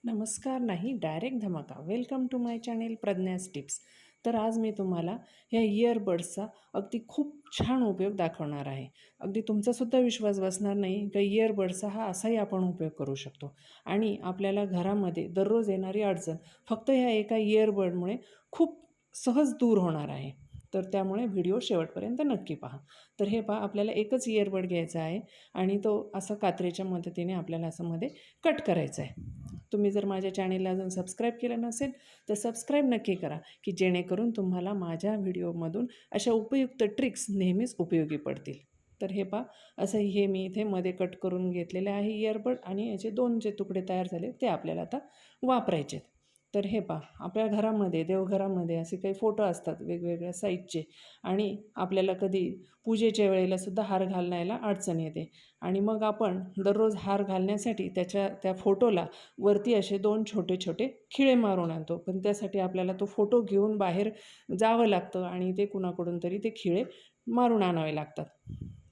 नमस्कार नाही डायरेक्ट धमाका. Welcome to my channel Pragya's tips. तर आज मी तुम्हाला ह्या इयरबड्सचा अगदी खूप छान उपयोग दाखवणार आहे. अगदी तुमचासुद्धा विश्वास बसणार नाही का इयरबड्सचा हा असाही आपण उपयोग करू शकतो आणि आपल्याला घरामध्ये दररोज येणारी अडचण फक्त ह्या एका इयरबडमुळे खूप सहज दूर होणार आहे. तर त्यामुळे व्हिडिओ शेवटपर्यंत नक्की पहा. तर हे पहा, आपल्याला एकच इयरबड घ्यायचा आहे आणि तो असं कात्रीच्या मदतीने आपल्याला असं मध्ये कट करायचा आहे. तुम्ही जर माझ्या चॅनेलला अजून सबस्क्राईब केलं नसेल तर सबस्क्राईब नक्की करा, की जेणेकरून तुम्हाला माझ्या व्हिडिओमधून अशा उपयुक्त ट्रिक्स नेहमीच उपयोगी पडतील. तर हे पहा, असं हे मी इथे मध्ये कट करून घेतलेले आहे इयरबड आणि याचे दोन जे तुकडे तयार झाले ते आपल्याला आता वापरायचे आहेत. तर हे पहा, आपल्या घरामध्ये देवघरामध्ये असे काही फोटो असतात वेगवेगळ्या साईजचे आणि आपल्याला कधी पूजेच्या वेळेलासुद्धा हार घालण्याला अडचण येते आणि मग आपण दररोज हार घालण्यासाठी त्या फोटोला वरती असे दोन छोटे छोटे खिळे मारून आणतो. पण त्यासाठी आपल्याला तो फोटो घेऊन बाहेर जावं लागतं आणि ते कुणाकडून तरी ते खिळे मारून आणावे लागतात.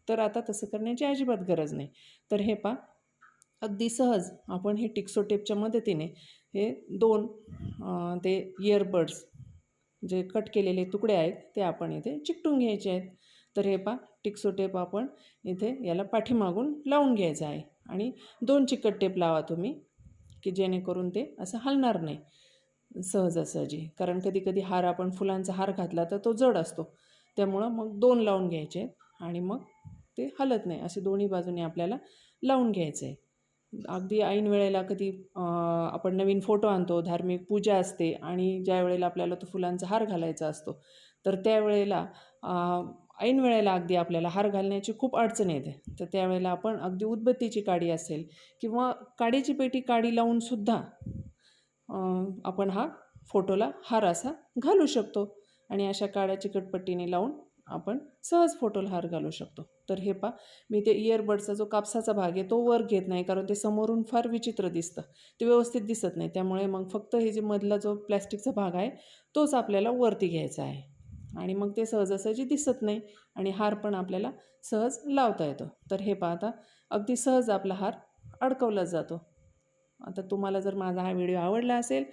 तर आता तसं करण्याची अजिबात गरज नाही. तर हे पहा, अगदी सहज आपण हे टिक्सो टेपच्या मदतीने हे दोन ते इयरबड्स जे कट केलेले तुकडे आहेत ते आपण इथे चिकटून घ्यायचे आहेत. तर हे पहा, टिक्सो टेप आपण इथे याला पाठीमागून लावून घ्यायचं आहे आणि दोन चिकट टेप लावा तुम्ही, की जेणेकरून ते असं हलणार नाही सहजासहजी. कारण कधी कधी हार आपण फुलांचा हार घातला तर तो जड असतो, त्यामुळं मग दोन लावून घ्यायचे आणि मग ते हलत नाही. असे दोन्ही बाजूने आपल्याला लावून घ्यायचं आहे. अगदी ऐन वेळेला कधी आपण नवीन फोटो आणतो, धार्मिक पूजा असते आणि ज्या वेळेला आपल्याला तो फुलांचा हार घालायचा असतो, तर त्यावेळेला ऐन वेळेला अगदी आपल्याला हार घालण्याची खूप अडचण येते. तर त्यावेळेला आपण अगदी उदबत्तीची काडी असेल किंवा काडीची पेटी काडी लावूनसुद्धा आपण हा फोटोला हार असा घालू शकतो आणि अशा काड्या चिकटपट्टीने लावून आपण सहज फोटोला हार घालू शकतो. तर हे पहा, मी ते इयरबडचा जो कापसाचा भाग आहे तो वर घेत नाही, कारण ते समोरून फार विचित्र दिसतं, ते व्यवस्थित दिसत नाही. त्यामुळे मग फक्त हे जे मधला जो प्लॅस्टिकचा भाग आहे तोच आपल्याला वरती घ्यायचा आहे आणि मग ते सहजासहजी दिसत नाही आणि हार पण आपल्याला सहज लावता येतो. तर हे पहा, आता अगदी सहज आपला हार अडकवला जातो. आता तुम्हाला जर माझा हा व्हिडिओ आवडला असेल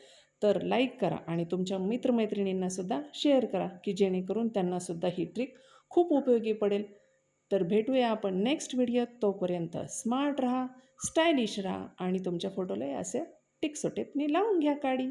तर लाईक करा आणि तुमच्या मित्रमैत्रिणींनासुद्धा शेअर करा, की जेणेकरून त्यांनासुद्धा ही ट्रिक खूप उपयोगी पडेल. तर भेटूया आपण नेक्स्ट व्हिडिओत. तोपर्यंत स्मार्ट राहा, स्टायलिश राहा आणि तुमच्या फोटोला असे टिक्सो टेपनी लावून घ्या काडी.